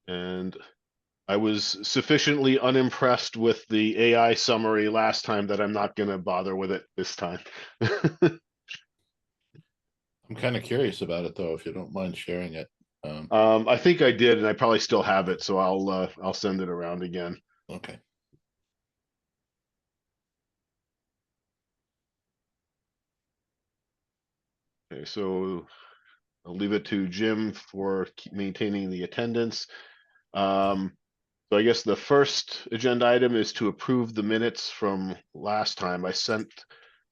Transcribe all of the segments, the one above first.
And I was sufficiently unimpressed with the AI summary last time that I'm not going to bother with it this time. I'm kind of curious about it though, if you don't mind sharing it. I think I did, and I probably still have it, so I'll send it around again. Okay. Okay, so I'll leave it to Jim for maintaining the attendance. So I guess the first agenda item is to approve the minutes from last time. I sent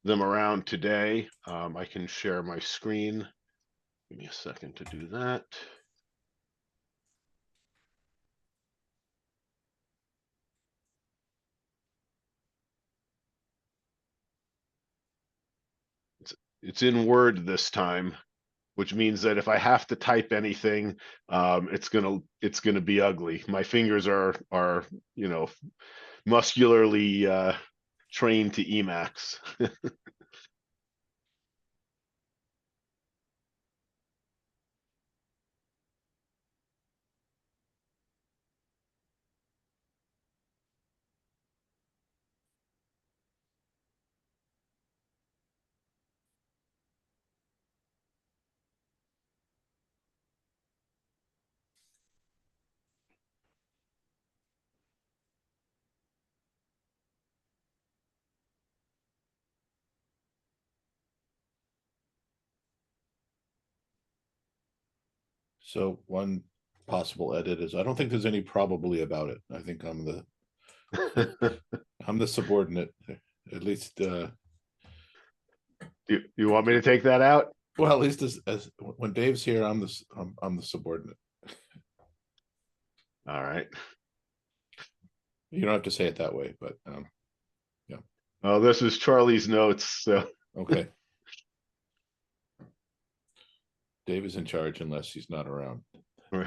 them around today. I can share my screen. Give me a second to do that. It's in Word this time, which means that if I have to type anything, it's gonna be ugly. My fingers are muscularly trained to Emacs. So one possible edit is, I don't think there's any probably about it. I think I'm the subordinate, at least. You want me to take that out? Well, at least as when Dave's here, I'm the subordinate. All right. You don't have to say it that way, but yeah. Oh, this is Charlie's notes, so Okay. Dave is in charge unless he's not around. So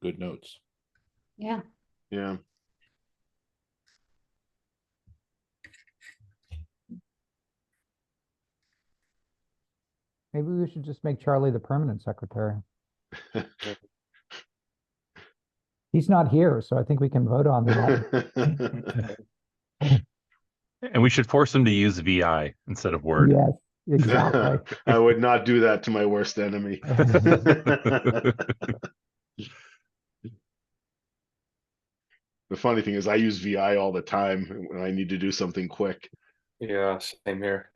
good notes. Yeah. Yeah. Maybe we should just make Charlie the permanent secretary. He's not here, so I think we can vote on that. And we should force him to use VI instead of Word. Yes, exactly. I would not do that to my worst enemy. The funny thing is I use VI all the time when I need to do something quick. Yeah, same here.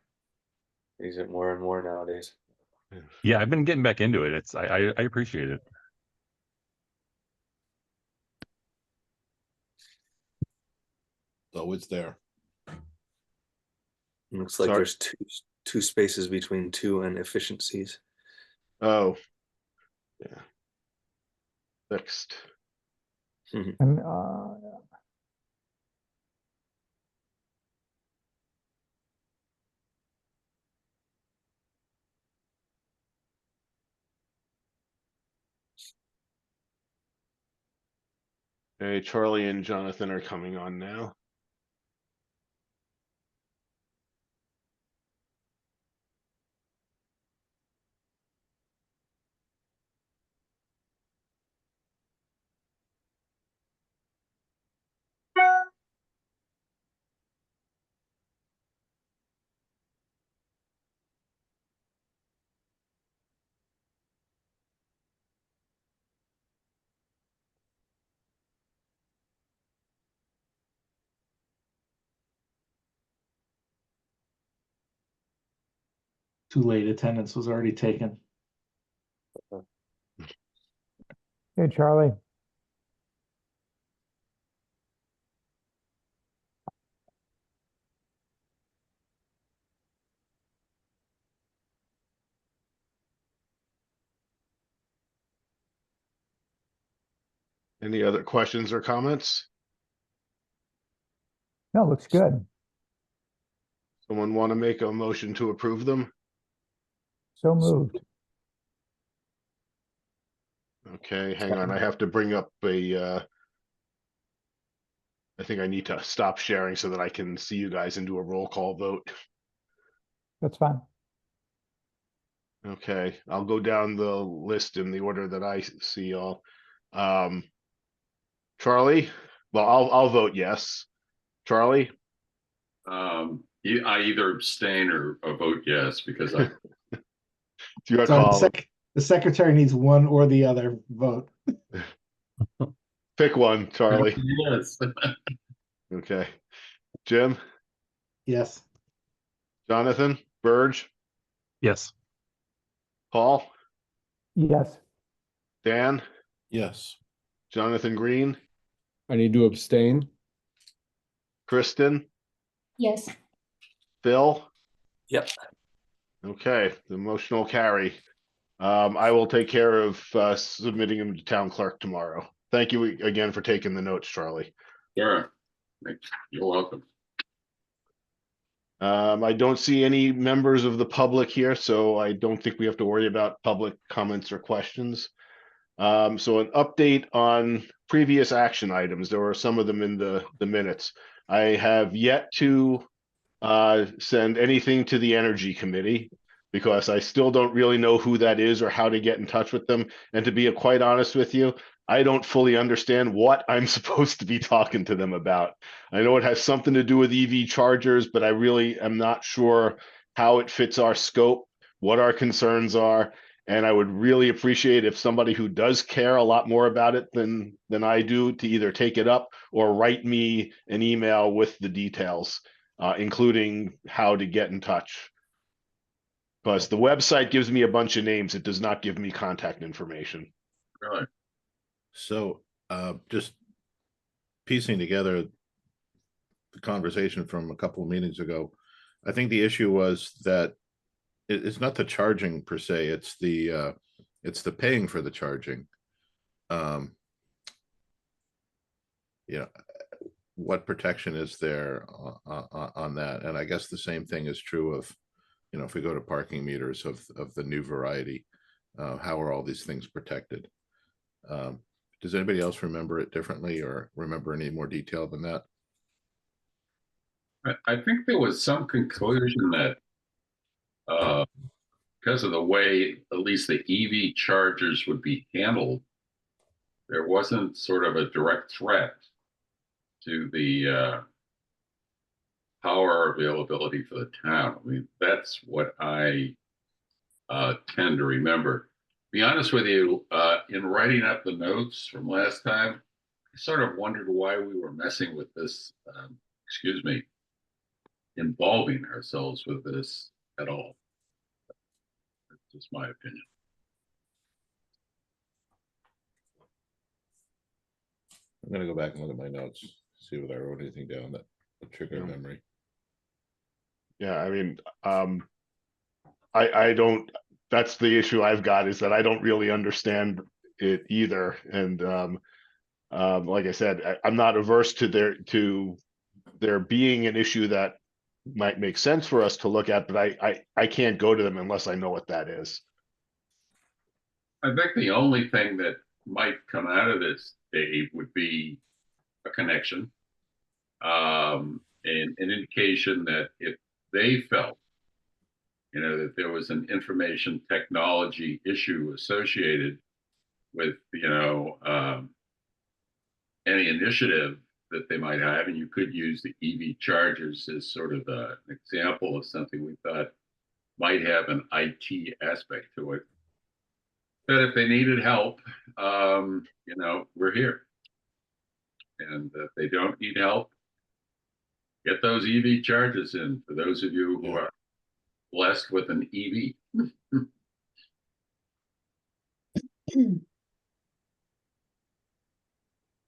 Use it more and more nowadays. Yeah, I've been getting back into it. I appreciate it. So it's there. Looks like Sorry. there's two spaces between two and efficiencies. Oh, yeah. Fixed. And Okay, Charlie and Jonathan are coming on now. Too late. Attendance was already taken. hey, Charlie. Any other questions or comments? No, looks good. Someone want to make a motion to approve them? So moved. Okay, hang on, I have to bring up I think I need to stop sharing so that I can see you guys and do a roll call vote. That's fine. Okay, I'll go down the list in the order that I see y'all. Charlie, well, I'll vote yes. Charlie, I either abstain or vote yes, because I, it's your Sorry, call. the secretary needs one or the other vote. Pick one, Charlie. yes. Okay. Jim, Yes. Jonathan, Burge, Yes. Paul, Yes, Dan, Yes. Jonathan Green, I need to abstain. Kristen, Yes. Phil. Yep. Okay, the motion will carry. I will take care of submitting them to town clerk tomorrow. Thank you again for taking the notes, Charlie. Sure. You're welcome. I don't see any members of the public here, so I don't think we have to worry about public comments or questions. So an update on previous action items. There were some of them in the minutes. I have yet to send anything to the Energy Committee because I still don't really know who that is or how to get in touch with them. And to be quite honest with you, I don't fully understand what I'm supposed to be talking to them about. I know it has something to do with EV chargers, but I really am not sure how it fits our scope, what our concerns are. And I would really appreciate if somebody who does care a lot more about it than I do to either take it up or write me an email with the details, including how to get in touch. Because the website gives me a bunch of names. It does not give me contact information. Really. So just piecing together the conversation from a couple of meetings ago, I think the issue was that it's not the charging per se, it's the paying for the charging. You know, what protection is there on that? And I guess the same thing is true of, you know, if we go to parking meters of the new variety, how are all these things protected? Does anybody else remember it differently or remember any more detail than that? I think there was some conclusion that because of the way at least the EV chargers would be handled, there wasn't sort of a direct threat to the power availability for the town. I mean, that's what I tend to remember. To be honest with you, in writing up the notes from last time, I sort of wondered why we were messing with this, excuse me, involving ourselves with this at all. That's just my opinion. I'm gonna go back and look at my notes, see whether I wrote anything down that would trigger memory. Yeah, I mean, I don't, that's the issue I've got, is that I don't really understand it either. And like I said, I'm not averse to there being an issue that might make sense for us to look at, but I can't go to them unless I know what that is. I think the only thing that might come out of this, Dave, would be a connection, and an indication that if they felt, you know, that there was an information technology issue associated with, you know, any initiative that they might have, and you could use the EV chargers as sort of an example of something we thought might have an IT aspect to it. That if they needed help, you know, we're here. And if they don't need help, get those EV chargers in for those of you who are blessed with an EV.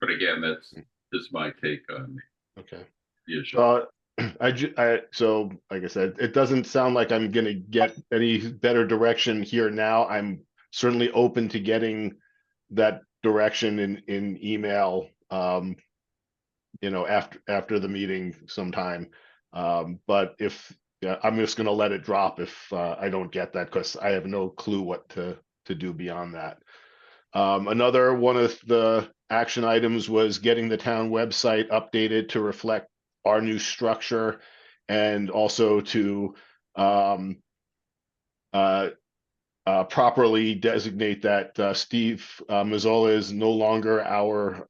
But again, that's just my take on Okay. the issue. So like I said, it doesn't sound like I'm gonna get any better direction here now. I'm certainly open to getting that direction in email, you know, after the meeting sometime. But if, yeah, I'm just gonna let it drop if I don't get that, because I have no clue what to do beyond that. Another one of the action items was getting the town website updated to reflect our new structure and also to properly designate that Steve Mazzola is no longer our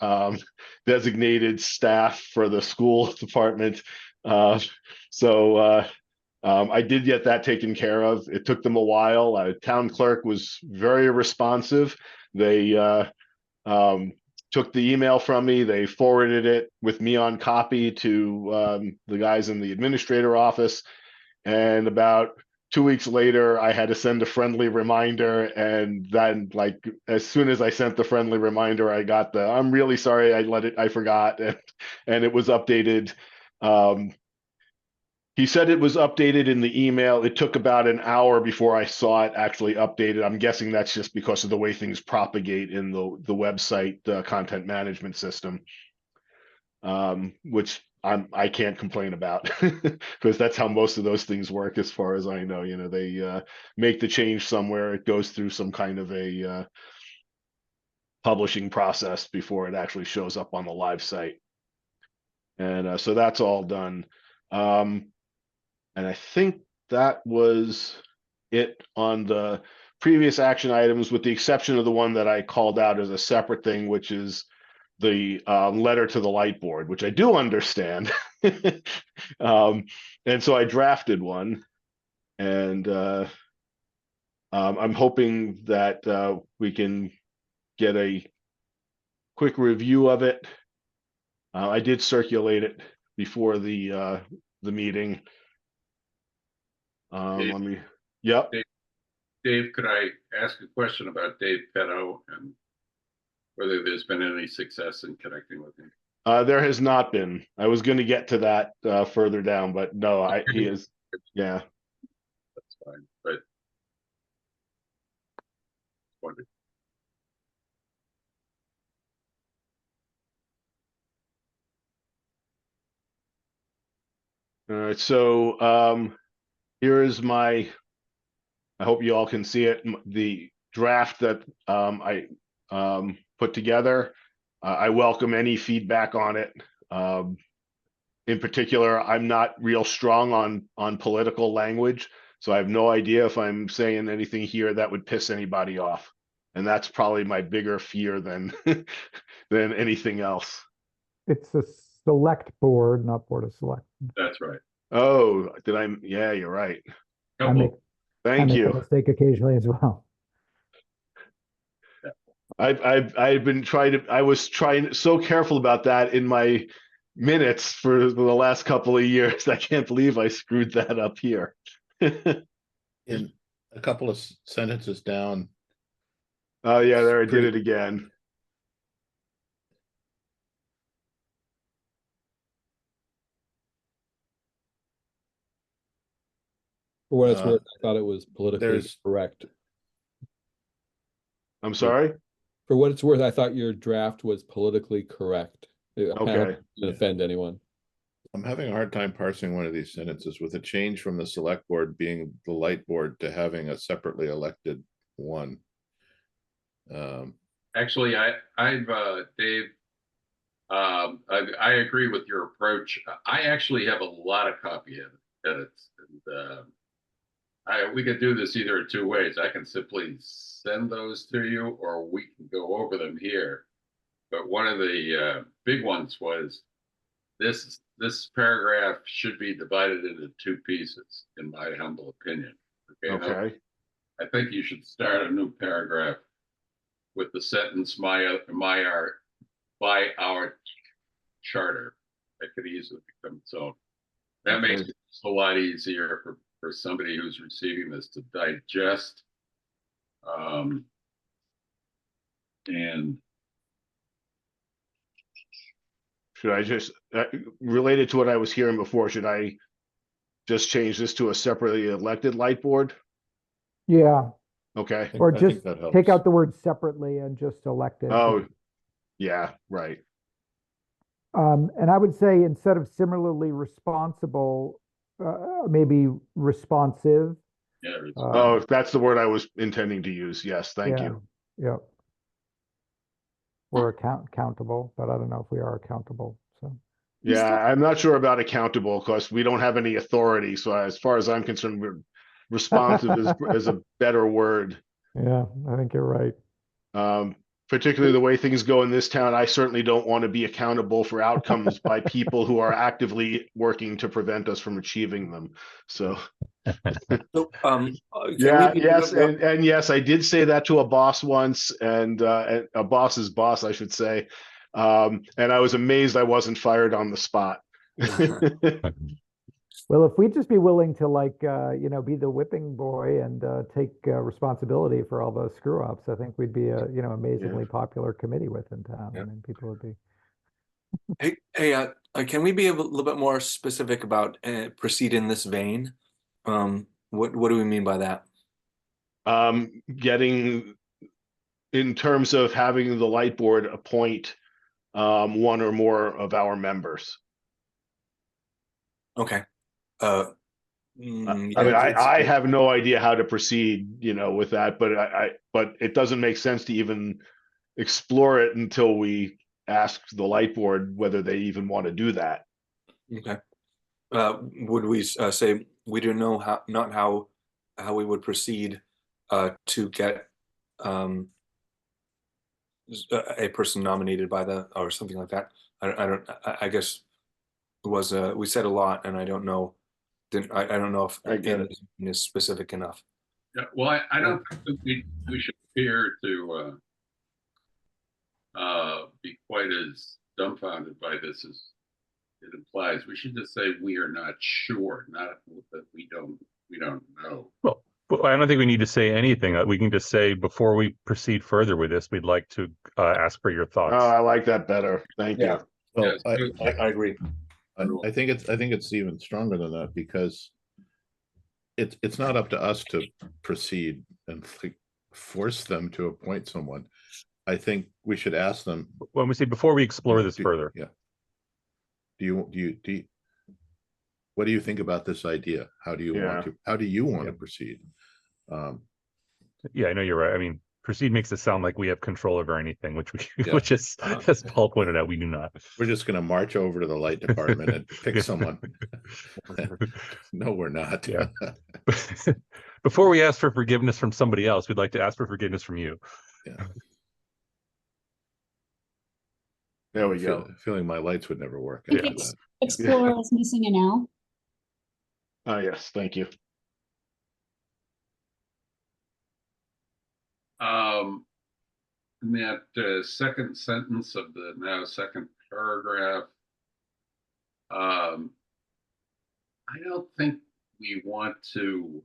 designated staff for the school department. So I did get that taken care of. It took them a while. Town clerk was very responsive. They took the email from me. They forwarded it with me on copy to the guys in the administrator office. And about 2 weeks later, I had to send a friendly reminder. And then, like, as soon as I sent the friendly reminder, I got the, I'm really sorry, I forgot. And it was updated. He said it was updated in the email. It took about an hour before I saw it actually updated. I'm guessing that's just because of the way things propagate in the website content management system, which I can't complain about because that's how most of those things work, as far as I know. You know, they make the change somewhere, it goes through some kind of a publishing process before it actually shows up on the live site, and so that's all done. And I think that was it on the previous action items, with the exception of the one that I called out as a separate thing, which is the letter to the light board, which I do understand. And so I drafted one, and I'm hoping that we can get a quick review of it. I did circulate it before the meeting. Dave- Let me. Yep. Dave, could I ask a question about Dave Petto and whether there's been any success in connecting with him? There has not been. I was going to get to that further down, but no, he is. Yeah. That's fine, but wondered. All right. So here is my. I hope you all can see it. The draft that I put together. I welcome any feedback on it. In particular, I'm not real strong on political language, so I have no idea if I'm saying anything here that would piss anybody off, and that's probably my bigger fear than than anything else. It's a select board, not board of select. That's right. Oh, did I? Yeah, you're right. I make, Couple, I Thank make a you. mistake occasionally as well. I've been trying to. I was trying so careful about that in my minutes for the last couple of years. I can't believe I screwed that up here. In a couple of sentences down, Oh yeah, there I did Pretty- it again. For what it's Uh, worth, I thought it was politically there's- correct. I'm sorry. For what it's worth, I thought your draft was politically correct. I hope it Okay. didn't offend anyone. I'm having a hard time parsing one of these sentences with a change from the select board being the light board to having a separately elected one. actually, I've Dave, I agree with your approach. I actually have a lot of copy edits, and we could do this either two ways. I can simply send those to you, or we can go over them here. But one of the big ones was this paragraph should be divided into two pieces, in my humble opinion. Okay. I think you should start a new paragraph with the sentence by our charter. That could easily become its own. That makes it a lot easier for somebody who's receiving this to digest. And Should I just related to what I was hearing before? Should I just change this to a separately elected light board? Yeah, Okay. or I think just that take helps. out the word separately and just elect it. Oh, yeah. Right. And I would say instead of similarly responsible, maybe responsive. yeah, Oh, that's the word I was intending to use. Yes. Thank Yeah. you. Yeah. we're accountable, but I don't know if we are accountable, so. Yeah, I'm not sure about accountable because we don't have any authority. So as far as I'm concerned, we're responsive is a better word. Yeah, I think you're right. Particularly the way things go in this town, I certainly don't want to be accountable for outcomes by people who are actively working to prevent us from achieving them. So, So, can yeah, we be yes, and yes, I did say that to a boss once, and a boss's boss, I should say, and I was amazed I wasn't fired on the spot. Well, if we'd just be willing to be the whipping boy and take responsibility for all those screw ups, I think we'd be a, amazingly popular committee within town. Yeah. I mean, people would be. Hey, can we be a little bit more specific about proceed in this vein? What do we mean by that? Getting in terms of having the light board appoint one or more of our members. Okay. I mean, I have no idea how to proceed, with that, but it doesn't make sense to even explore it until we ask the light board whether they even want to do that. Okay. Would we say we don't know how we would proceed to get a person nominated by or something like that? I guess it was we said a lot, and I don't know. I don't know if I get it. it is specific enough. Yeah, well, I don't think that we should appear to be quite as dumbfounded by this as it implies. We should just say we are not sure, not that we don't know. Well, I don't think we need to say anything. We can just say before we proceed further with this, we'd like to ask for your thoughts. Oh, I like that better. Thank you. Well, Yes, I agree. I think it's even stronger than that, because it's not up to us to proceed and force them to appoint someone. I think we should ask them. When we say before we explore this further. Yeah. Do you what do you think about this idea? How do you want to proceed? Yeah, I know you're right. I mean, proceed makes it sound like we have control over anything, which Yeah. which is, as Paul pointed out, we do not. We're just going to march over to the light department and pick someone. No, we're not. Yeah. Before we ask for forgiveness from somebody else, we'd like to ask for forgiveness from you. Yeah. There we go. Feeling my lights would never work. I think Explorer is missing an L. Oh, yes, thank you. In that second sentence of the now second paragraph, I don't think we want to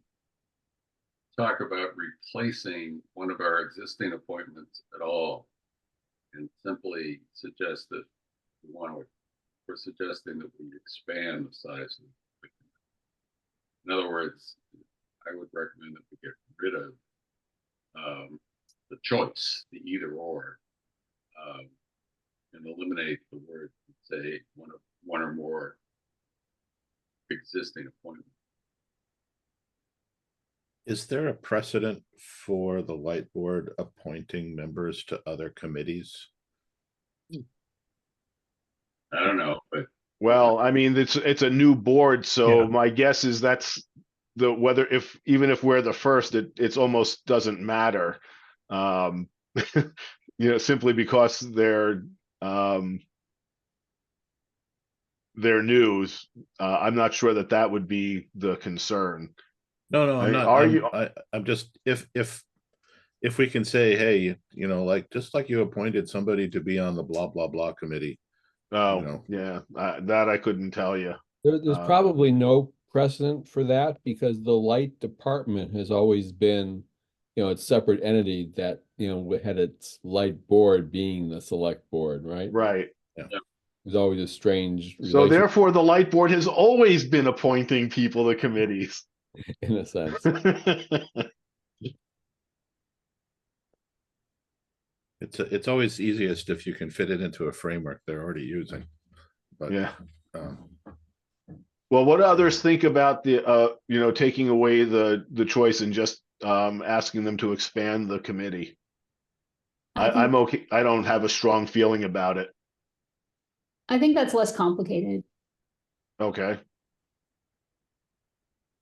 talk about replacing one of our existing appointments at all, and simply suggest that we're suggesting that we expand the size of the committee. In other words, I would recommend that we get rid of the choice, the either or, and eliminate the word, say, one or more existing appointments. Is there a precedent for the light board appointing members to other committees? I don't know, but Well, I mean, it's a new board, so Yeah. my guess is that's even if we're the first, it's almost doesn't matter. Simply because they're news. I'm not sure that would be the concern. No, I'm not. Are you? I'm just, if we can say, hey, just like you appointed somebody to be on the blah blah blah committee. Oh, yeah, that I couldn't tell you. There's probably no precedent for that, because the light department has always been, a separate entity that, had its light board being the select board, right? Right. Yeah. There's always a strange So relation therefore, the light board has always been appointing people to committees. in a sense. It's always easiest if you can fit it into a framework they're already using. But Yeah. Well, what do others think about the taking away the choice and just asking them to expand the committee? I'm okay. I don't have a strong feeling about it. I think that's less complicated. Okay.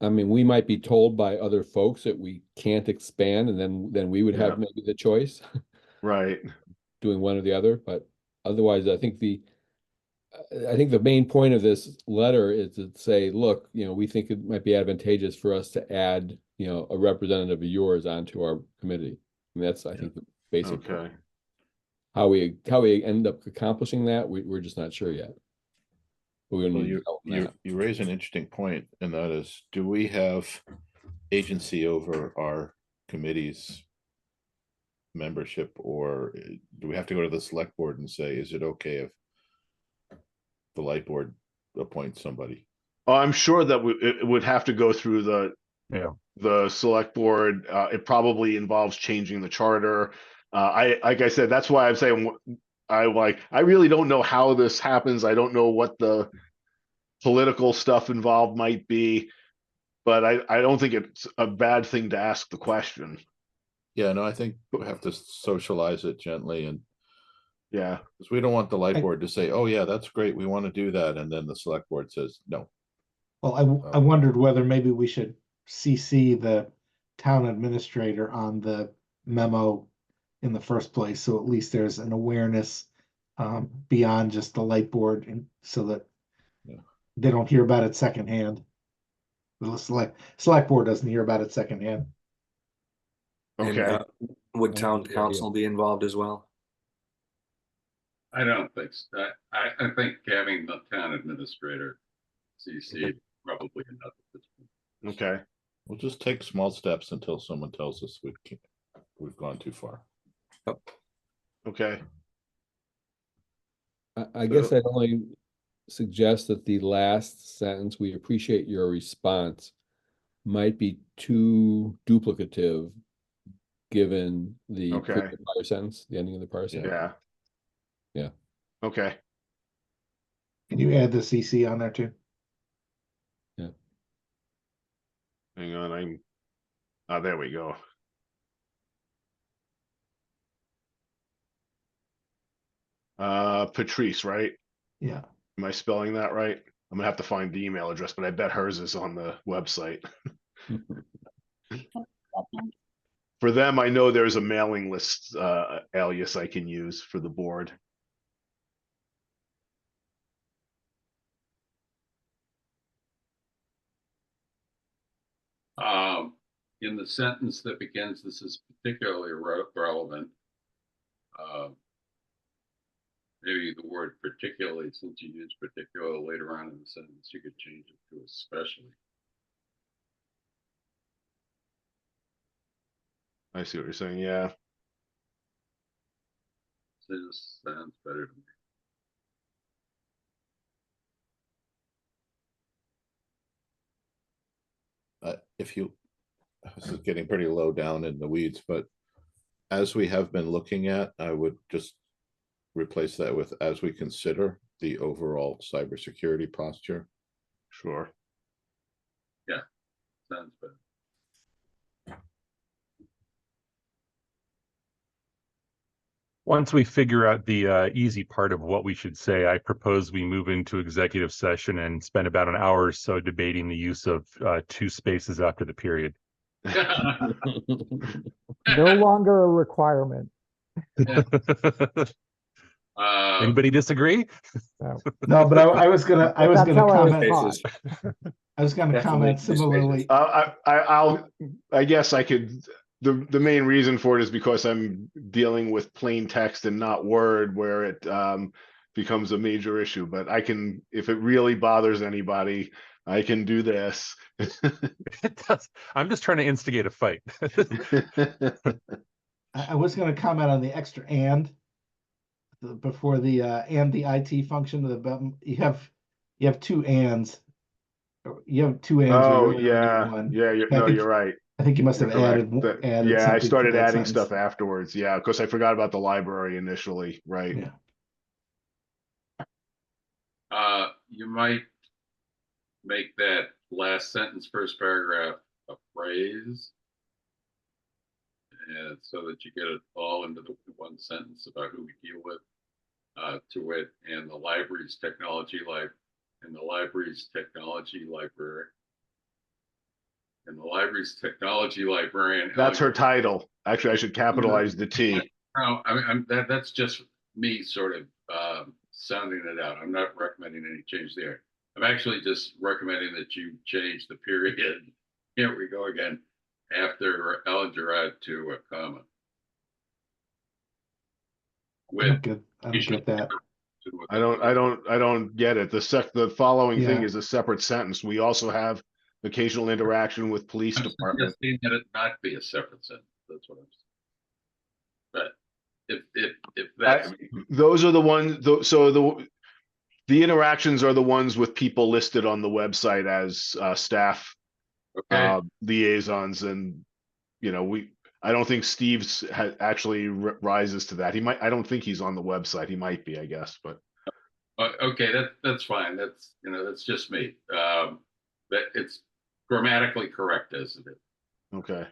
I mean, we might be told by other folks that we can't expand, and then we would have Yeah. maybe the choice, Right. doing one or the other, but otherwise, I think the main point of this letter is to say, look, we think it might be advantageous for us to add, a representative of yours onto our committee. And that's, I think, the basic point. Okay. How we end up accomplishing that, we're just not sure yet. But we don't Well, need help on that. you raise an interesting point, and that is, do we have agency over our committee's membership, or do we have to go to the select board and say, is it okay if the light board appoints somebody? Oh, I'm sure that it would have to go through the select board. It probably involves changing the charter. Like I said, that's why I'm saying I really don't know how this happens. I don't know what the political stuff involved might be, but I don't think it's a bad thing to ask the question. Yeah, no, I think we have to socialize it gently, and Yeah. because we don't want the light board to say, oh yeah, that's great, we want to do that, and then the select board says no. Well, I wondered whether maybe we should CC the town administrator on the memo in the first place, so at least there's an awareness beyond just the light board, and so that they don't hear about it secondhand. The select board doesn't hear about it secondhand. Okay. And would That's town a good idea. council be involved as well? I don't think so. I think having the town administrator CC probably enough at this point. Okay. We'll just take small steps until someone tells us we've gone too far. Okay. I guess I'd only suggest that the last sentence, "we appreciate your response," might be too duplicative, given the Okay. prior sentence, the ending of the prior sentence. Yeah. Yeah. Okay. Can you add the CC on there too? Hang on. There we go. Patrice, right? Yeah. Am I spelling that right? I'm gonna have to find the email address, but I bet hers is on the website. For them, I know there's a mailing list alias I can use for the board. In the sentence that begins, this is particularly relevant. Maybe the word particularly, since you use particular later on in the sentence, you could change it to especially. I see what you're saying. Yeah. This sounds better to me. This is getting pretty low down in the weeds, but as we have been looking at, I would just replace that with, as we consider the overall cybersecurity posture. Sure. Sounds better. Once we figure out the easy part of what we should say, I propose we move into executive session and spend about an hour or so debating the use of 2 spaces after the period. No longer a requirement. Anybody disagree? No, but I was gonna That's how I was comment. taught. I was gonna Definitely comment two similarly. I guess I could. The main reason for it is because I'm dealing with plain text and not Word, where it becomes a major issue. But I can, if it really bothers anybody, I can do this. It does. I'm just trying to instigate a fight. I was gonna comment on the extra before the and the IT function of the you have 2 ands. You have 2 ands. Oh you really only need yeah, one. yeah. I think You're right. I think you must You're have added correct. added. Yeah, I something to started that adding sentence. stuff afterwards. Yeah, because I forgot about the library initially. Right. Yeah. You might make that last sentence, first paragraph, a phrase. minutes so that you get it all into the one sentence about who we deal with, to it, and the library's technology library, and the library's technology library, and the library's technology librarian. That's her title. Actually, I should capitalize the T. No, I mean, that's just me sort of sounding it out. I'm not recommending any change there. I'm actually just recommending that you change the period. Here we go again. After Ellen Gerard to a comma. I don't get that. I don't get it. The following thing Yeah. is a separate sentence. We also have occasional interaction with police I'm department. suggesting that it not be a separate sentence. That's what I'm saying. But if that's Those are the ones, so the interactions are the ones with people listed on the website as staff okay, liaisons, and I don't think Steve's actually rises to that. He might. I don't think he's on the website. He might be, I guess, but okay, that's fine. That's just me. That it's grammatically correct as it is. okay.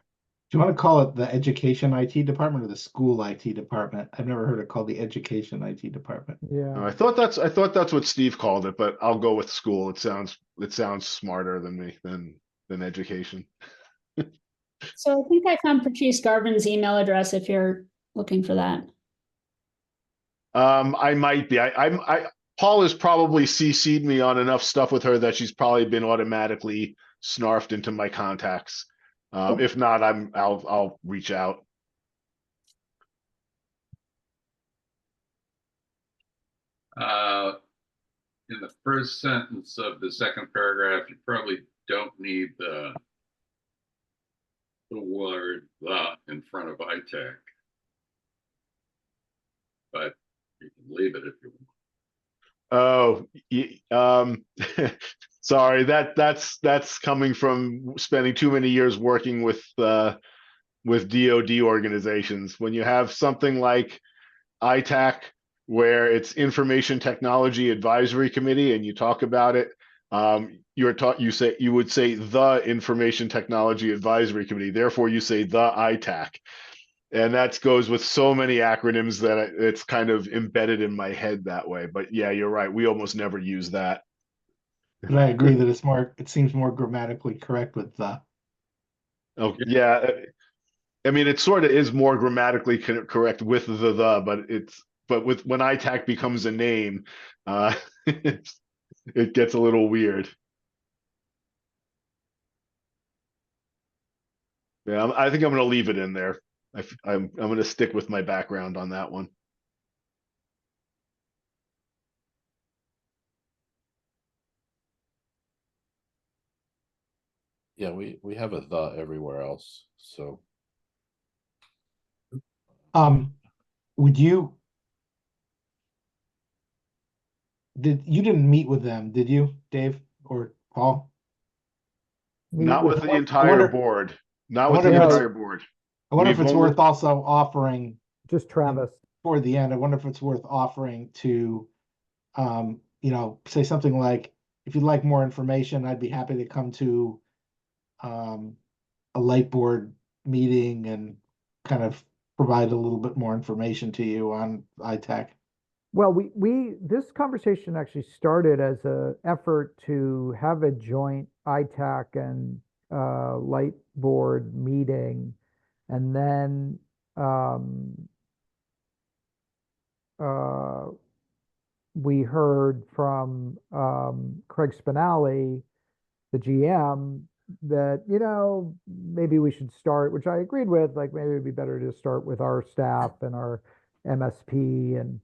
Do you want to call it the education IT department or the school IT department? I've never heard it called the education IT department. Yeah. I thought that's what Steve called it, but I'll go with school. It sounds smarter than me than education. So I think I found Patrice Garvin's email address if you're looking for that. I might be. Paul has probably CC'd me on enough stuff with her that she's probably been automatically snarfed into my contacts. If not, I'll reach out. In the first sentence of the second paragraph, you probably don't need the word "the" in front of ITAC, but you can leave it if you want. Oh, sorry. That's coming from spending too many years working with DoD organizations. When you have something like ITAC, where it's Information Technology Advisory Committee, and you talk about it, you would say the Information Technology Advisory Committee. Therefore, you say the ITAC. And that goes with so many acronyms that it's kind of embedded in my head that way. But yeah, you're right. We almost never use that. But I agree that it seems more grammatically correct with the. Oh, yeah. I mean, it sort of is more grammatically correct with the, but when ITAC becomes a name, it gets a little weird. Yeah, I think I'm going to leave it in there. I'm going to stick with my background on that one. Yeah, we have a the everywhere else, so. Would you? You didn't meet with them, did you, Dave or Paul? Not with the entire board. Not with wonder the if entire board. I wonder if We've it's only- worth also offering Just Travis. toward the end. I wonder if it's worth offering to, say something like, if you'd like more information, I'd be happy to come to a light board meeting and kind of provide a little bit more information to you on ITAC. Well, this conversation actually started as a effort to have a joint ITAC and light board meeting, and then we heard from Craig Spinelli, the GM, that maybe we should start, which I agreed with, like maybe it'd be better to start with our staff and our MSP and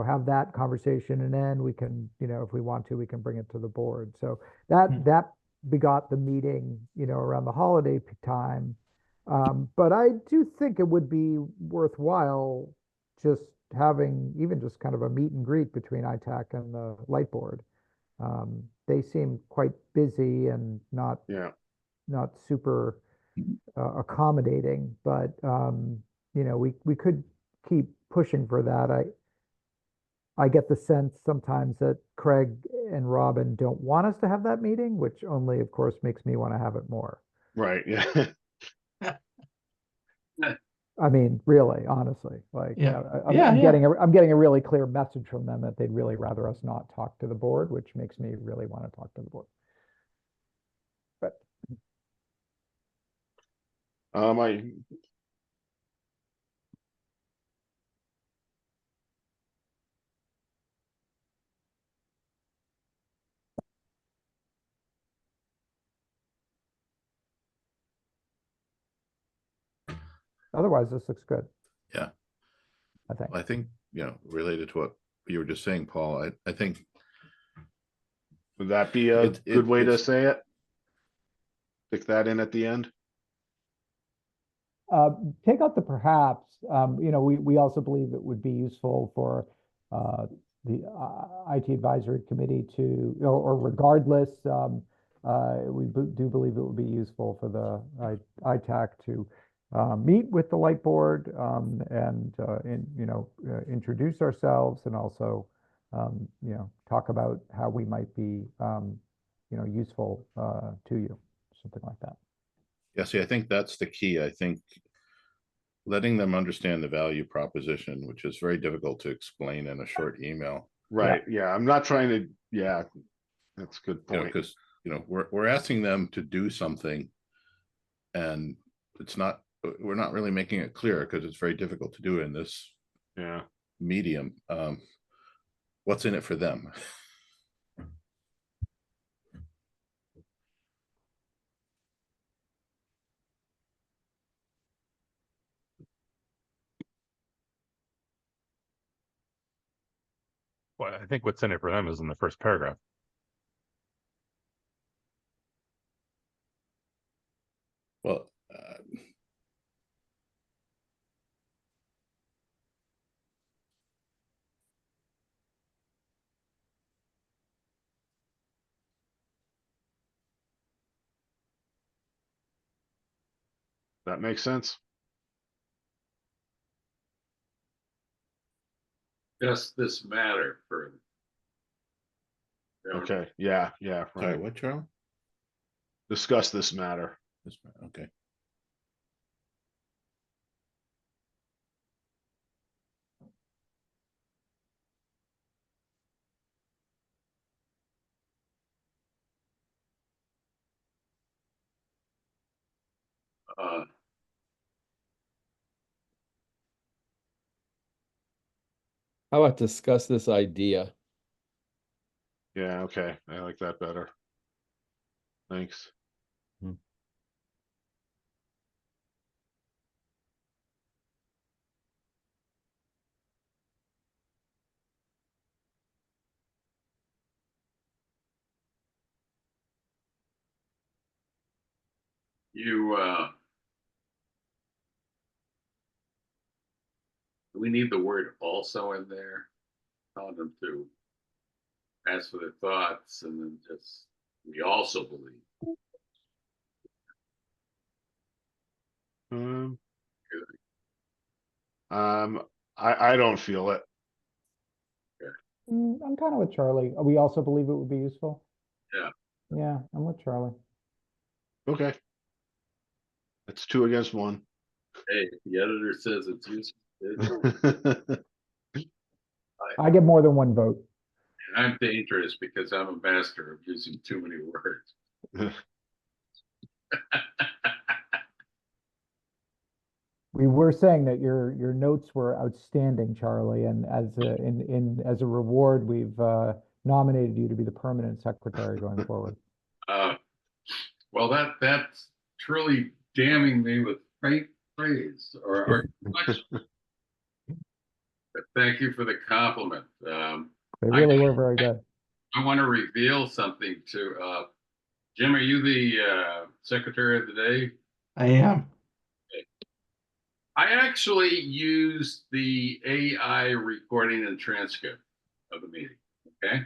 have that conversation, and then we can, if we want to, we can bring it to the board. So that begot the meeting, around the holiday time. But I do think it would be worthwhile just having even just kind of a meet and greet between ITAC and the light board. They seem quite busy and not super accommodating, but we could keep pushing for that. I get the sense sometimes that Craig and Robin don't want us to have that meeting, which only, of course, makes me want to have it more. Right. Yeah. I mean, really, honestly, like, Yeah. I'm Yeah, yeah. I'm getting a really clear message from them that they'd really rather us not talk to the board, which makes me really want to talk to the board. But I otherwise, this looks good, Yeah, I think. I think, related to what you were just saying, Paul, I think would that be a It- good way to it's- say it? Stick that in at the end. Take out the perhaps, we also believe it would be useful for the IT advisory committee to, or regardless, we do believe it would be useful for the ITAC to meet with the light board and introduce ourselves and also talk about how we might be useful to you, something like that. Yeah, see, I think that's the key. I think letting them understand the value proposition, which is very difficult to explain in a short email, Right, yeah, I'm not trying to, yeah, that's a good point. because, we're asking them to do something and we're not really making it clear because it's very difficult to do in this Yeah, medium. What's in it for them? Well, I think what's in it for them is in the first paragraph. Well, that makes sense. Does this matter for? Okay, yeah, sorry, right. what, Charlie? Discuss this matter. Okay. Uh, How about discuss this idea? Yeah, okay, I like that better. Thanks. you, we need the word also in there, telling them to ask for their thoughts and then just, we also believe. Um, I don't feel it. I'm kind of with Charlie. We also believe it would be useful. Yeah. Yeah, I'm with Charlie. Okay. That's 2 against 1. Hey, the editor says it's useful. I get more than one vote. I'm dangerous because I'm a master of using too many words. We were saying that your notes were outstanding, Charlie, and as a reward, we've nominated you to be the permanent secretary going forward. Well, that's truly damning me with faint praise or much. Thank you for the compliment. They really were very good. I want to reveal something to Jim. Are you the secretary of the day? I am. I actually used the AI recording and transcript of the meeting. Okay.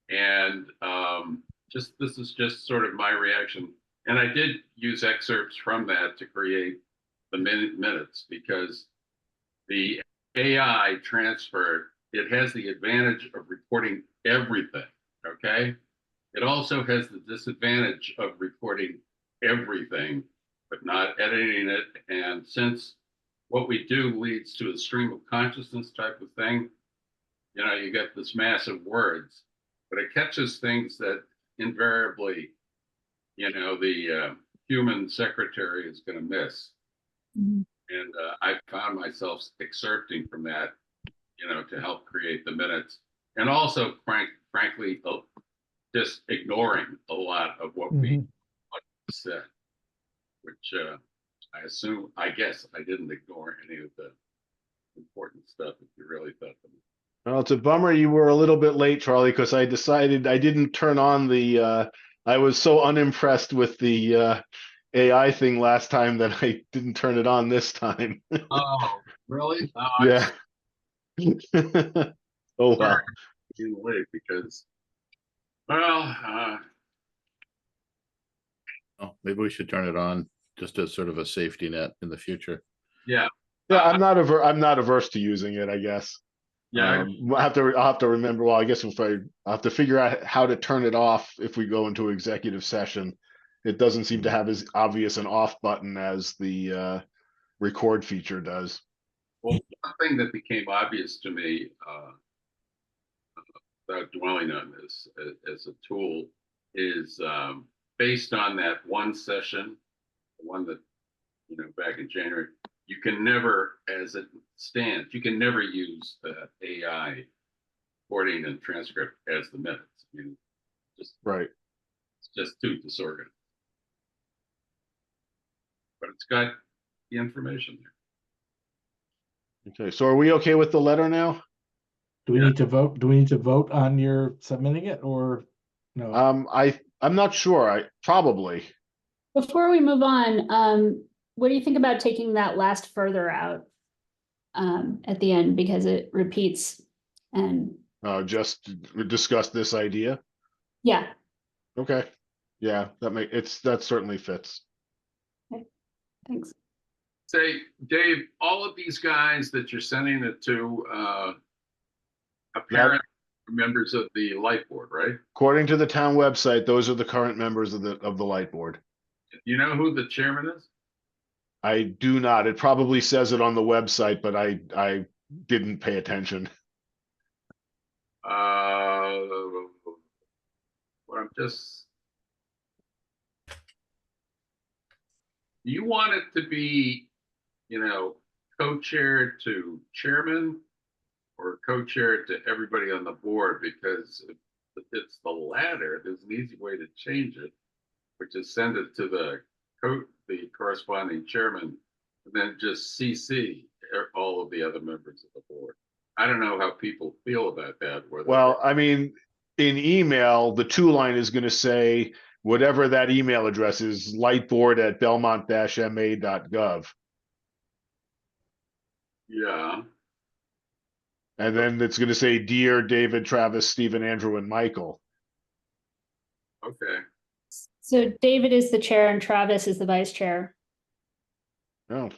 And this is just sort of my reaction. And I did use excerpts from that to create the minutes because the AI transfer, it has the advantage of recording everything. Okay. It also has the disadvantage of recording everything, but not editing it. And since what we do leads to a stream of consciousness type of thing. You know, you get this mass of words, but it catches things that invariably, you know, the human secretary is going to miss. Mhm. And I found myself excerpting from that, you know, to help create the minutes. And also, frankly, just ignoring a lot of what we said, which I guess I didn't ignore any of the important stuff if you really thought them. Well, it's a bummer you were a little bit late, Charlie, because I decided I didn't turn on the, I was so unimpressed with the AI thing last time that I didn't turn it on this time. Oh, really? Oh, I'm Yeah. Oh, sorry well. for being late because, well, Oh, maybe we should turn it on just as sort of a safety net in the future. yeah, Yeah, I'm not averse to using it, I guess. yeah, I'll have to remember, well, I guess I'll have to figure out how to turn it off if we go into executive session. It doesn't seem to have as obvious an off button as the record feature does. Well, one thing that became obvious to me, without dwelling on this as a tool, is based on that one session, the one that, you know, back in January, you can never, as it stands, you can never use the AI recording and transcript as the minutes. I mean, just Right. it's just too disorganized. But it's got the information there. Okay, so are we okay with the letter now? Do we Yeah. need to vote? Do we need to vote on your submitting it or no? I'm not sure. I probably. Before we move on, what do you think about taking that last further out at the end because it repeats and Just discuss this idea. yeah, Okay. Yeah, that certainly fits. thanks. Say, Dave, all of these guys that you're sending it to, apparent members of the light board, right? According to the town website, those are the current members of the light board. You know who the chairman is? I do not. It probably says it on the website, but I didn't pay attention. What I'm just. You want it to be, you know, co-chair to chairman or co-chair to everybody on the board, because if it's the latter, there's an easy way to change it, which is send it to the corresponding chairman and then just CC all of the other members of the board. I don't know how people feel about that. Well, I mean, in email, the to line is going to say whatever that email address is, lightboard@belmont-ma.gov. Yeah. And then it's going to say, Dear David, Travis, Stephen, Andrew, and Michael. Okay. So David is the chair and Travis is the vice chair. Oh.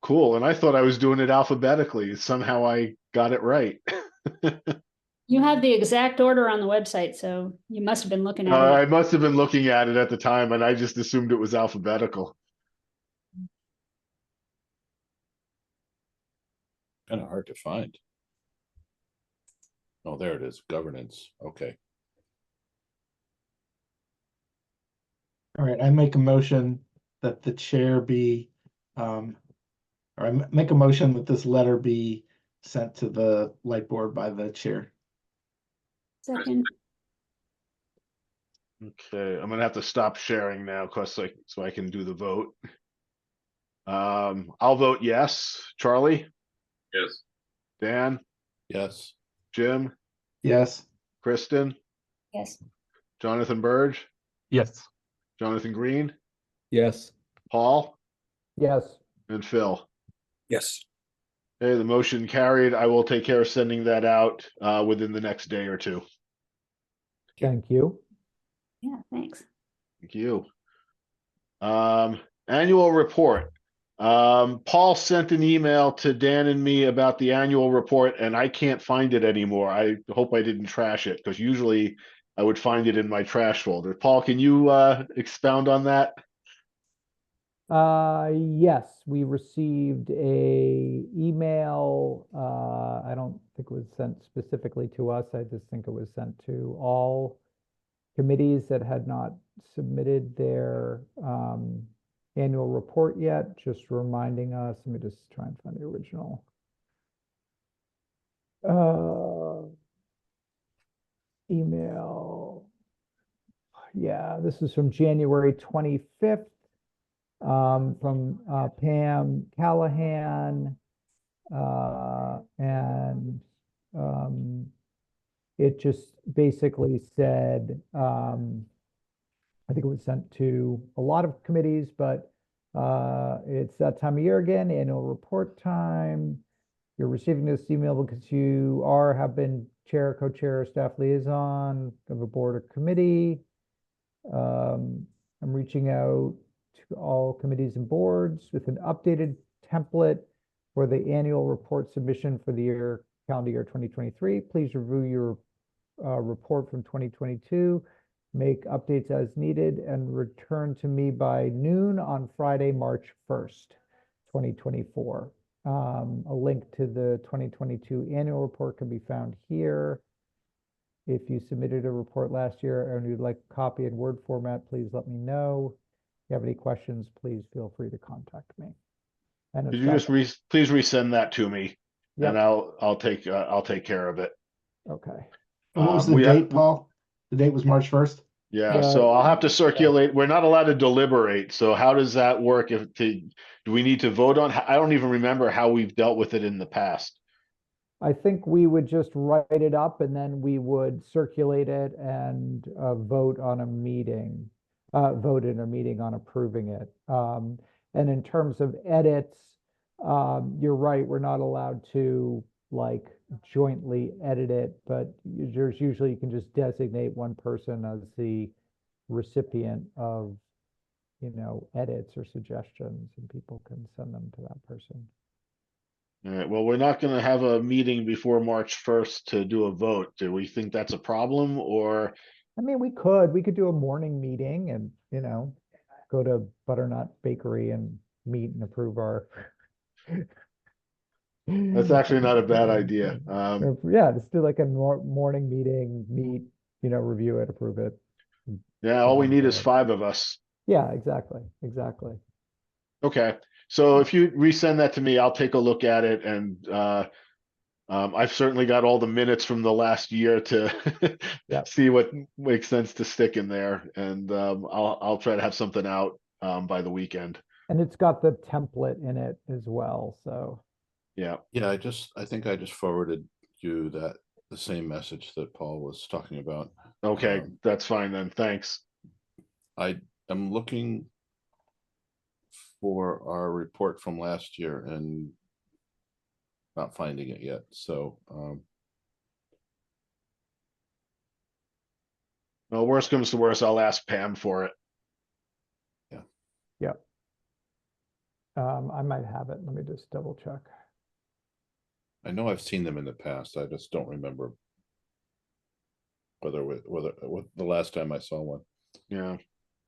Cool. And I thought I was doing it alphabetically. Somehow I got it right. You have the exact order on the website, so you must have been looking at I it. must have been looking at it at the time, and I just assumed it was alphabetical. Kind of hard to find. Oh, there it is. Governance. Okay. All right, I make a motion that the chair be, or make a motion that this letter be sent to the light board by the chair. Second, Okay, I'm gonna have to stop sharing now, so I can do the vote. I'll vote yes. Charlie, Yes. Dan, Yes. Jim, Yes, Kristen, yes. Jonathan Burge, Yes. Jonathan Green, Yes. Paul, Yes, and Phil. Yes. Okay, the motion carried. I will take care of sending that out within the next day or two. thank you. Yeah, thanks. Thank you. Annual report. Paul sent an email to Dan and me about the annual report, and I can't find it anymore. I hope I didn't trash it, because usually I would find it in my trash folder. Paul, can you expound on that? Yes, we received a email. I don't think it was sent specifically to us. I just think it was sent to all committees that had not submitted their annual report yet, just reminding us. Let me just try and find the original. Email. Yeah, this is from January 25th. From Pam Callahan. And it just basically said, I think it was sent to a lot of committees, but it's that time of year again, annual report time. You're receiving this email because you have been chair, co-chair, staff liaison of a board or committee. I'm reaching out to all committees and boards with an updated template for the annual report submission for the calendar year 2023. Please review your report from 2022, make updates as needed, and return to me by noon on Friday, March 1st, 2024. A link to the 2022 annual report can be found here. If you submitted a report last year and you'd like a copy in Word format, please let me know. If you have any questions, please feel free to contact me. And Could you just please resend that to me, Yep. and I'll take care of it. Okay. And what was the date, Paul? The date was March 1st? Yeah, so I'll have to circulate. We're not allowed to deliberate. So how does that work? Do we need to vote on? I don't even remember how we've dealt with it in the past. I think we would just write it up and then we would circulate it and vote in a meeting on approving it. And in terms of edits, you're right, we're not allowed to like jointly edit it, but there's usually you can just designate one person as the recipient of, edits or suggestions, and people can send them to that person. All right, well, we're not going to have a meeting before March 1st to do a vote. Do we think that's a problem, or? I mean, we could do a morning meeting and, go to Butternut Bakery and meet and approve our. That's actually not a bad idea. Yeah, just do like a morning meeting, meet, review it, approve it. Yeah, all we need is 5 of us. Yeah, exactly. Okay, so if you resend that to me, I'll take a look at it, and I've certainly got all the minutes from the last year to Yep. see what makes sense to stick in there, and I'll try to have something out by the weekend. And it's got the template in it as well, so. Yeah. Yeah, I think I just forwarded you the same message that Paul was talking about. Okay, that's fine then. Thanks. I am looking for our report from last year and not finding it yet. So, well, worst comes to worst, I'll ask Pam for it. Yep. I might have it. Let me just double check. I know I've seen them in the past. I just don't remember whether the last time I saw one. Yeah.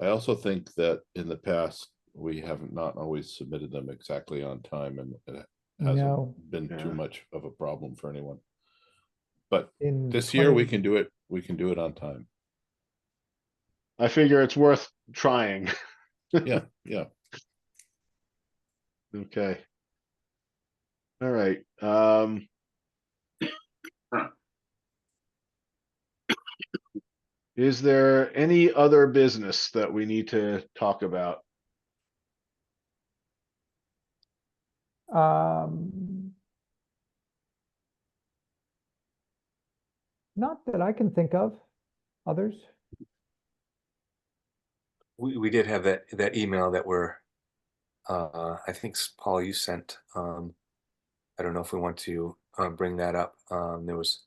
I also think that in the past we have not always submitted them exactly on time, and it hasn't been too much of a problem for anyone. But this year we can do it. We can do it on time. I figure it's worth trying. Yeah. Okay. All right. Is there any other business that we need to talk about? Not that I can think of. Others? We did have that email that I think Paul, you sent. I don't know if we want to bring that up. There was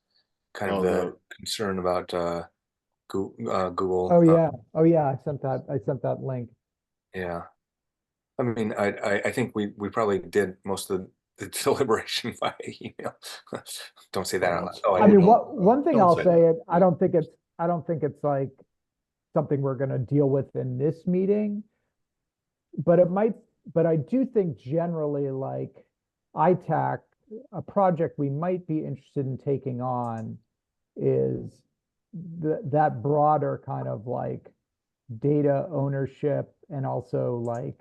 kind of the concern about Google. Oh yeah. I sent that link. Yeah. I mean, I think we probably did most of the deliberation via email. Don't say that out loud. Oh, I mean, one thing I'll say, I don't think it's like something we're going to deal with in this meeting. but it might, but I do think generally like ITAC, a project we might be interested in taking on is that broader kind of like data ownership and also like,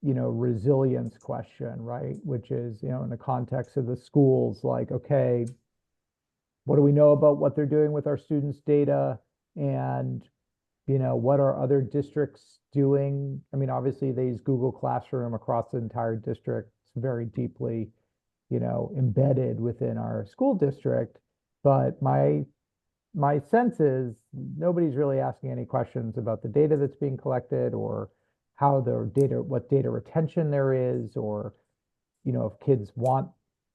resilience question, right? Which is, in the context of the schools, like, okay, what do we know about what they're doing with our students' data? And, what are other districts doing? I mean, obviously they use Google Classroom across the entire district. It's very deeply, embedded within our school district. But my sense is nobody's really asking any questions about the data that's being collected or how the data, what data retention there is, or, if kids want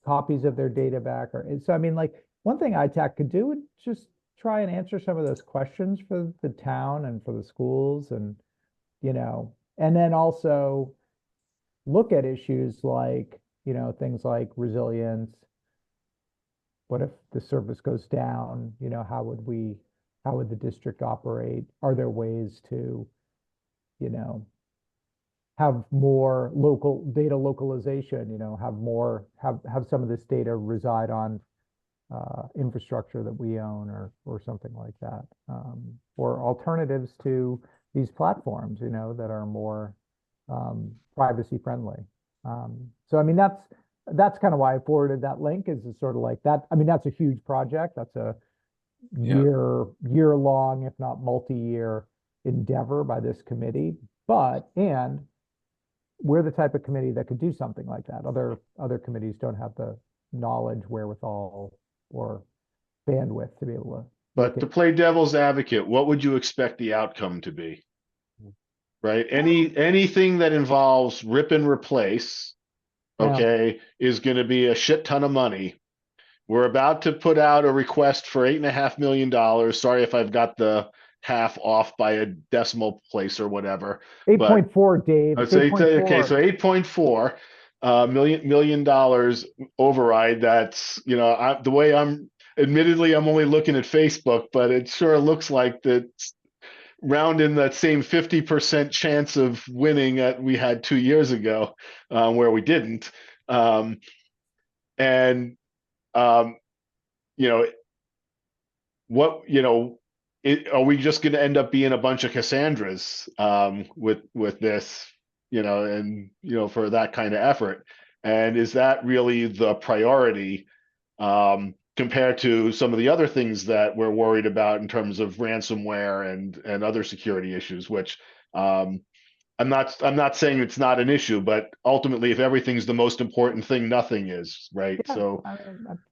copies of their data back. Or so, I mean, like one thing ITAC could do would just try and answer some of those questions for the town and for the schools, and, and then also look at issues like, things like resilience. What if the service goes down? How would the district operate? Are there ways to, have more local data localization, have some of this data reside on infrastructure that we own, or something like that, or alternatives to these platforms, that are more privacy friendly. So I mean, that's kind of why I forwarded that link, is sort of like that. I mean, that's a huge project. That's a year long, if not multi-year endeavor by this committee. And we're the type of committee that could do something like that. Other committees don't have the knowledge, wherewithal, or bandwidth to be able to. But to play devil's advocate, what would you expect the outcome to be? Right? Anything that involves rip and replace, okay, is going to be a shit ton of money. We're about to put out a request for $8.5 million. Sorry if I've got the half off by a decimal place or whatever. 8.4, Dave. I'd say, okay, so $8.4 million override. That's, the way admittedly, I'm only looking at Facebook, but it sure looks like that round in that same 50% chance of winning that we had 2 years ago, where we didn't. Are we just going to end up being a bunch of Cassandras with this, and for that kind of effort? And is that really the priority compared to some of the other things that we're worried about in terms of ransomware and other security issues, which I'm not saying it's not an issue, but ultimately, if everything's the most important thing, nothing is, right? Yeah,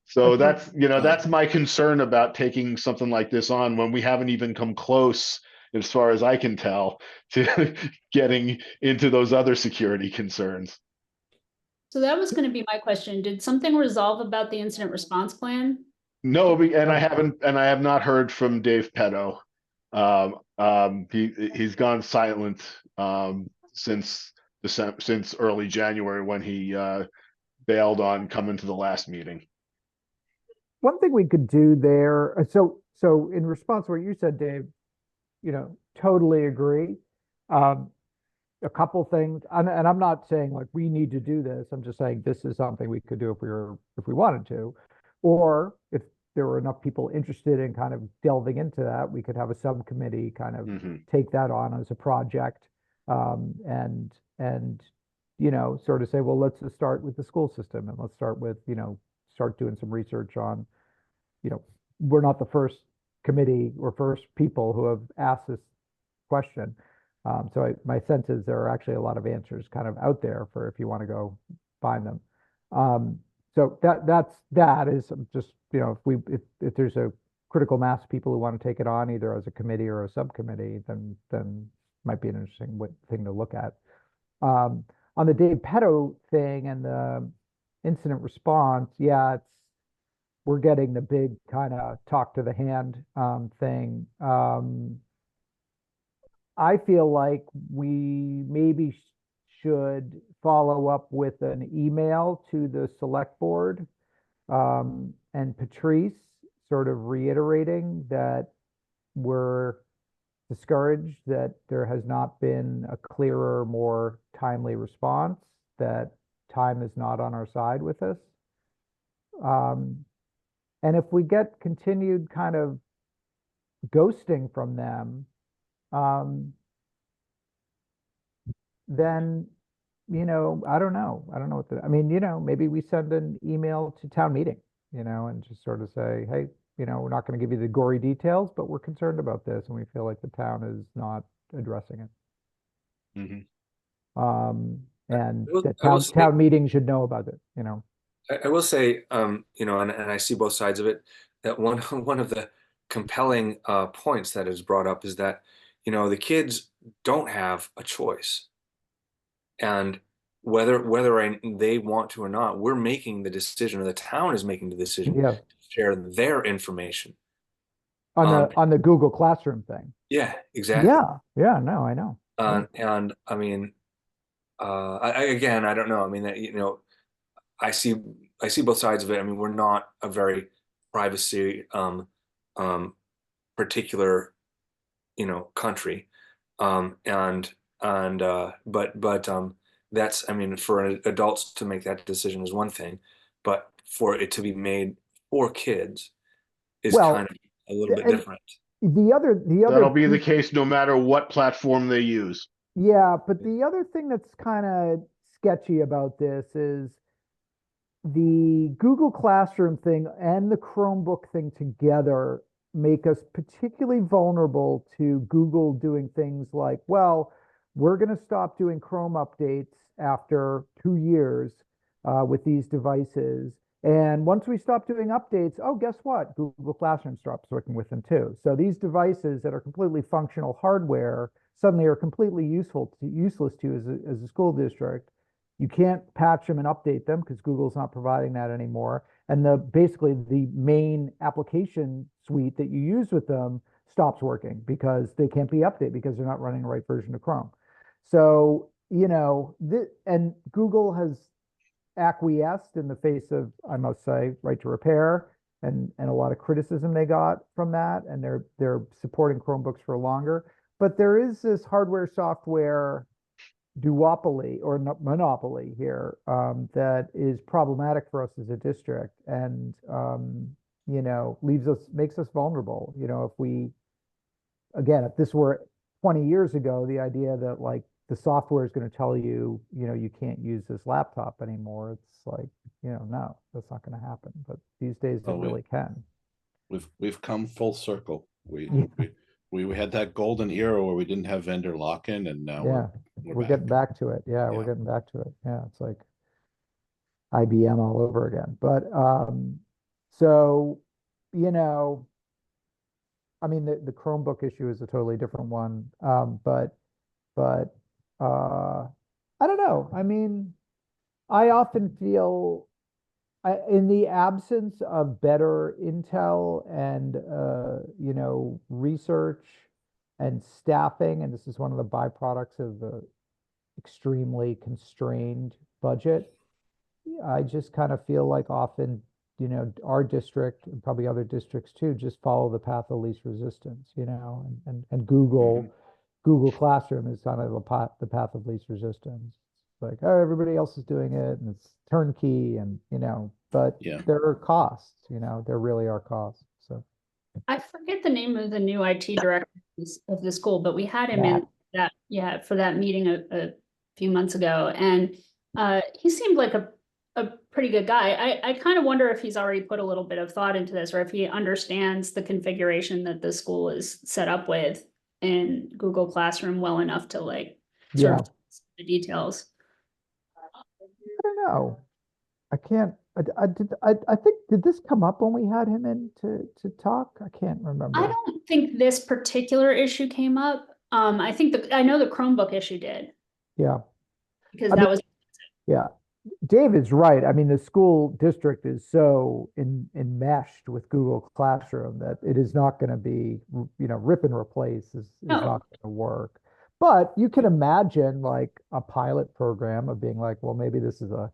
So that's my concern about taking something like this on when we haven't even come close, as far as I can tell, to getting into those other security concerns. So that was going to be my question. Did something resolve about the incident response plan? No, and I have not heard from Dave Petto. He's gone silent since early January, when he bailed on coming to the last meeting. One thing we could do there, so in response to what you said, Dave, totally agree. A couple things, and I'm not saying like we need to do this. I'm just saying this is something we could do if we wanted to, or if there were enough people interested in kind of delving into that, we could have a subcommittee kind of take that on as a project, and sort of say, well, let's just start with the school system, and let's start with start doing some research on, we're not the first committee or first people who have asked this question. So my sense is there are actually a lot of answers kind of out there for if you want to go find them. So that is just, if there's a critical mass of people who want to take it on either as a committee or a subcommittee, then might be an interesting thing to look at. On the Dave Petto thing and the incident response, we're getting the big kind of talk to the hand thing. I feel like we maybe should follow up with an email to the select board, and Patrice, sort of reiterating that we're discouraged that there has not been a clearer, more timely response, that time is not on our side with this. And if we get continued kind of ghosting from them, then, I don't know. I don't know I mean, maybe we send an email to town meeting, and just sort of say, hey, we're not going to give you the gory details, but we're concerned about this and we feel like the town is not addressing it. And the town meeting should know about it, I will say, and I see both sides of it, that one of the compelling points that is brought up is that, the kids don't have a choice. And whether they want to or not, we're making the decision, or the town is making the decision Yeah. to share their information. On the Google Classroom thing. Yeah, exactly. Yeah, no, I know. And I mean, again, I don't know. I mean, I see both sides of it. I mean, we're not a very privacy particular, country. But that's, I mean, for adults to make that decision is one thing, but for it to be made for kids is kind of a little bit different. That'll be the case no matter what platform they use. Yeah, but the other thing that's kind of sketchy about this is the Google Classroom thing and the Chromebook thing together make us particularly vulnerable to Google doing things like, well, we're going to stop doing Chrome updates after 2 years with these devices. And once we stop doing updates, oh, guess what? Google Classroom stops working with them too. So these devices that are completely functional hardware suddenly are completely useless to you as a school district. You can't patch them and update them because Google's not providing that anymore. And basically the main application suite that you use with them stops working because they can't be updated because they're not running the right version of Chrome. So, and Google has acquiesced in the face of, I must say, right to repair and a lot of criticism they got from that. And they're supporting Chromebooks for longer. But there is this hardware software duopoly or monopoly here that is problematic for us as a district and makes us vulnerable. If this were 20 years ago, the idea that like the software is going to tell you, you can't use this laptop anymore, it's like, no, that's not going to happen. But these days it really can. We've come full circle. We had that golden era where we didn't have vendor lock-in, and now we're getting back to it. Yeah, we're getting back to it. Yeah, it's like IBM all over again. But so I mean, the Chromebook issue is a totally different one. But I don't know. I mean, I often feel in the absence of better intel and research and staffing, and this is one of the byproducts of the extremely constrained budget, I just kind of feel like often, our district and probably other districts too, just follow the path of least resistance, and Google Classroom is kind of the path of least resistance. Like, oh, everybody else is doing it and it's turnkey and, but there are costs, there really are costs. So I forget the name of the new IT director of the school, but we had him in that, for that meeting a few months ago. And he seemed like a pretty good guy. I kind of wonder if he's already put a little bit of thought into this or if he understands the configuration that the school is set up with in Google Classroom well enough to like sort of the details. I don't know. I can't. I think did this come up when we had him in to talk? I can't remember. I don't think this particular issue came up. I think I know the Chromebook issue did. Yeah. Because that was. Yeah. David's right. I mean, the school district is so enmeshed with Google Classroom that it is not going to be, rip and replace is not going to work. But you can imagine like a pilot program of being like, well, maybe this is a,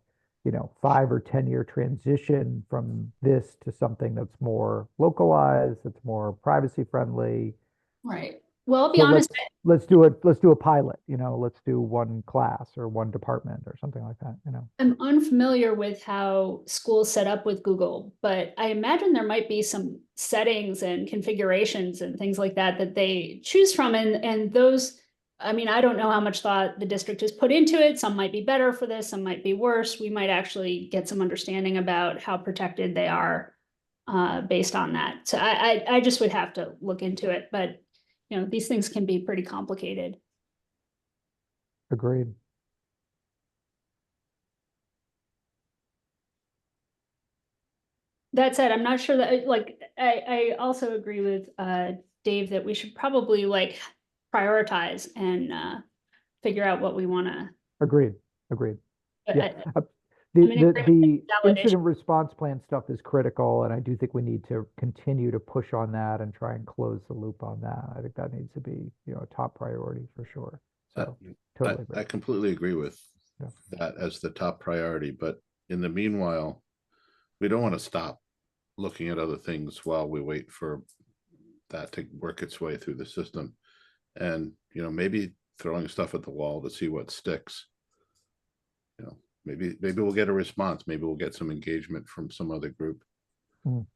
5 or 10 year transition from this to something that's more localized, that's more privacy friendly. Right. Well, I'll be So honest, let's do a pilot, let's do one class or one department or something like that. I'm unfamiliar with how schools set up with Google, but I imagine there might be some settings and configurations and things like that that they choose from. And those, I mean, I don't know how much thought the district has put into it. Some might be better for this, some might be worse. We might actually get some understanding about how protected they are based on that. So I just would have to look into it, but these things can be pretty complicated. Agreed. That said, I'm not sure that I also agree with Dave that we should probably prioritize and figure out what we want to. Agreed. Yeah. I'm in agreement The validation. incident response plan stuff is critical, and I do think we need to continue to push on that and try and close the loop on that. I think that needs to be, a top priority for sure. So totally agree. I completely agree with Yeah. that as the top priority, but in the meanwhile, we don't want to stop looking at other things while we wait for that to work its way through the system. And, maybe throwing stuff at the wall to see what sticks. Maybe we'll get a response. Maybe we'll get some engagement from some other group. Mm.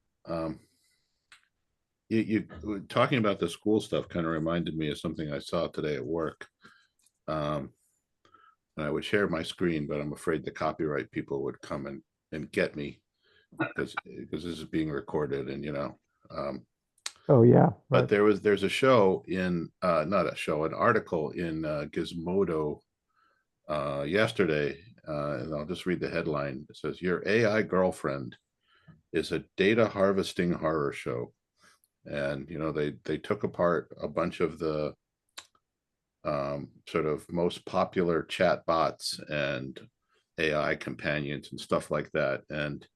You talking about the school stuff kind of reminded me of something I saw today at work. And I would share my screen, but I'm afraid the copyright people would come and get me because this is being recorded, and Oh yeah. but Right. there's a show in not a show, an article in Gizmodo yesterday, and I'll just read the headline. It says, "Your AI girlfriend is a data harvesting horror show." And they took apart a bunch of the sort of most popular chat bots and AI companions and stuff like that. And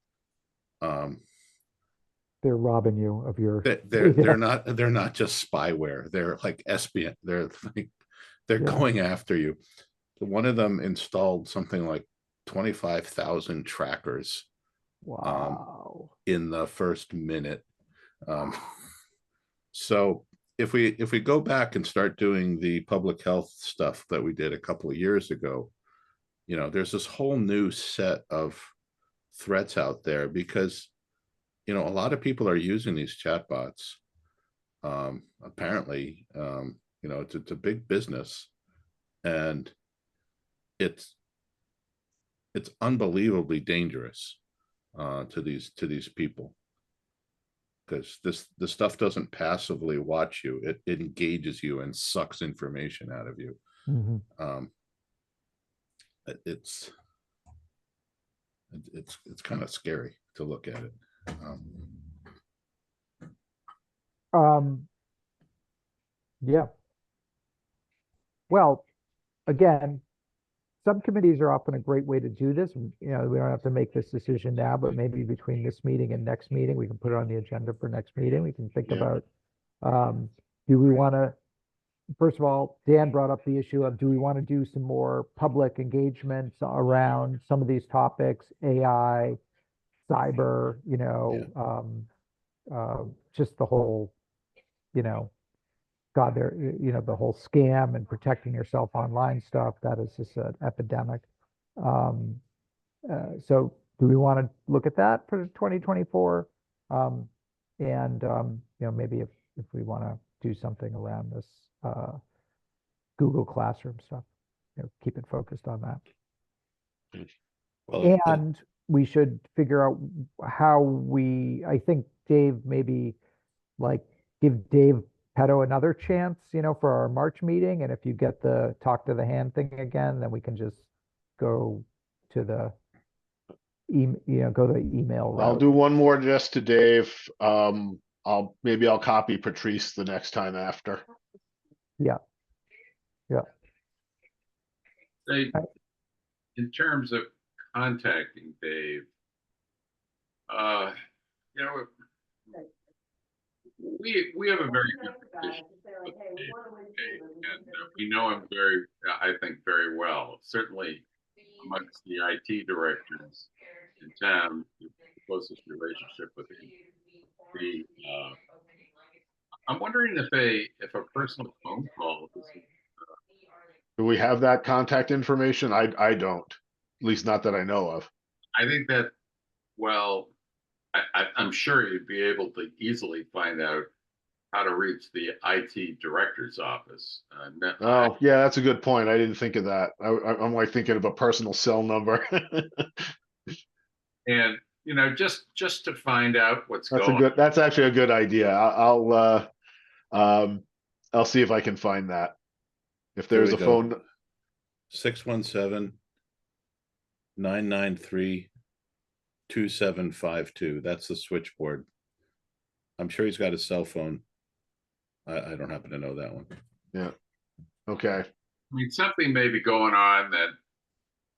They're robbing you of your they're not just spyware. They're like espionage. They're Yeah. going after you. One of them installed something like 25,000 trackers Wow. in the first minute. So if we go back and start doing the public health stuff that we did a couple of years ago, there's this whole new set of threats out there because a lot of people are using these chatbots. Apparently, it's a big business, and it's unbelievably dangerous to these people, because this stuff doesn't passively watch you. It engages you and sucks information out of you. Mm-hmm. It's kind of scary to look at it. Yeah. Well, again, subcommittees are often a great way to do this. We don't have to make this decision now, but maybe between this meeting and next meeting, we can put it on the agenda for next meeting. We can think about, do we want to, first of all, Dan brought up the issue of, do we want to do some more public engagements around some of these topics, AI, cyber, just the whole, God, the whole scam and protecting yourself online stuff, that is just an epidemic. So do we want to look at that for 2024? Maybe if we want to do something around this Google Classroom stuff, keep it focused on that. Well, And we should figure out how I think Dave, maybe give Dave Petto another chance, for our March meeting. And if you get the talk to the hand thing again, then we can just go to the email route. I'll do one more just to Dave. I'll copy Patrice the next time after. Yeah. In terms of contacting Dave, we have a very good relationship with Dave, and we know him I think very well. Certainly amongst the IT directors in town, the closest relationship with him. I'm wondering if a personal phone call is. Do we have that contact information? I don't, at least not that I know of. I think that, well, I'm sure you'd be able to easily find out how to reach the IT director's office. Oh, yeah, that's a good point. I didn't think of that. I'm like thinking of a personal cell number. And, just to find out what's That's going on. that's actually a good idea. I'll see if I can find that. If There there's we a go. phone, 617-993-2752. That's the switchboard. I'm sure he's got a cell phone. I don't happen to know that one. yeah. Okay. I mean, something may be going on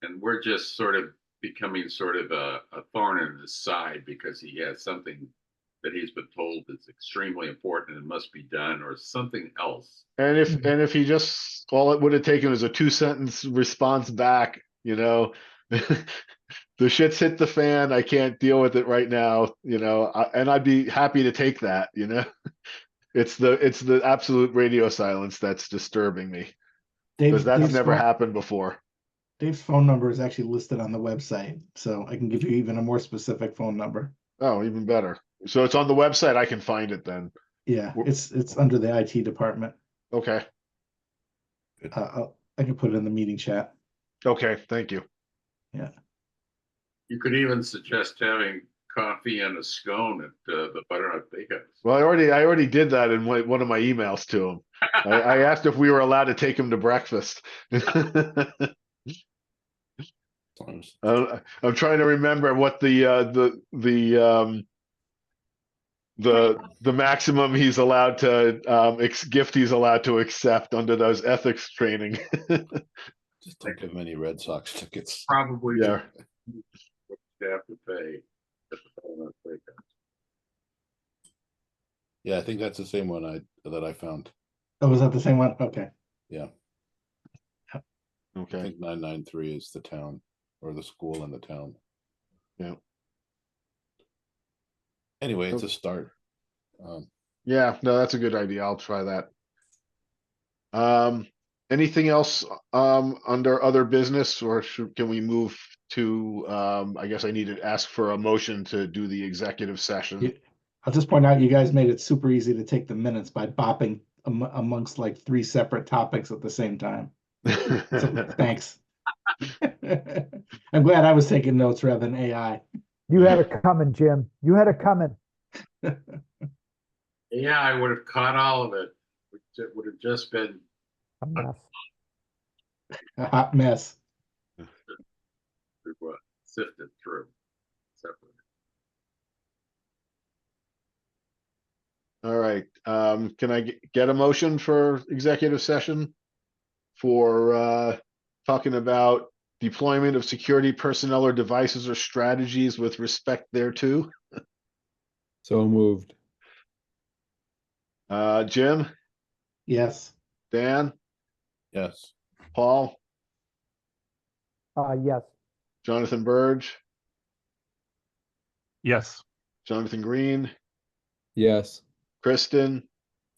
and we're just sort of becoming sort of a thorn in his side because he has something that he's been told is extremely important and must be done, or something else. And if he just, all it would have taken is a 2-sentence response back, the shit's hit the fan. I can't deal with it right now, and I'd be happy to take that, It's the absolute radio silence that's disturbing me, because that's never happened before. Dave's phone number is actually listed on the website, so I can give you even a more specific phone number. Oh, even better. So it's on the website. I can find it then. Yeah, it's under the IT department. Okay. I can put it in the meeting chat. Okay. Thank you. Yeah. You could even suggest having coffee and a scone at the Butternut Bakehouse. Well, I already did that in one of my emails to him. I asked if we were allowed to take him to breakfast. I'm trying to remember what the maximum he's allowed to gift he's allowed to accept under those ethics training. Just don't give him any Red Sox tickets. Probably Yeah. what you have to pay at the Butternut Bakehouse. Yeah, I think that's the same one that I found. Oh, was that the same one? Okay. Yeah. I Okay. think 993 is the town or the school in the town. Yeah. Anyway, it's a start. Yeah, no, that's a good idea. I'll try that. Anything else under other business, or can we move to I guess I need to ask for a motion to do the executive session. I'll just point out you guys made it super easy to take the minutes by bopping amongst like 3 separate topics at the same time. So thanks. I'm glad I was taking notes rather than AI. You had it coming, Jim. You had it coming. Yeah, I would have caught all of it. It would have just been A mess. A hot mess. sifted through separately. All right. Can I get a motion for executive session for talking about deployment of security personnel or devices or strategies with respect thereto? So moved. Jim, Yes. Dan, Yes. Paul, Yes. Jonathan Burge, Yes. Jonathan Green, Yes. Kristen,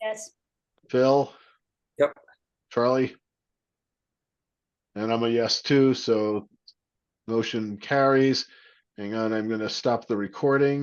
Yes. Phil. Yep. Charlie. And I'm a yes too, so motion carries. Hang on, I'm gonna stop the recording.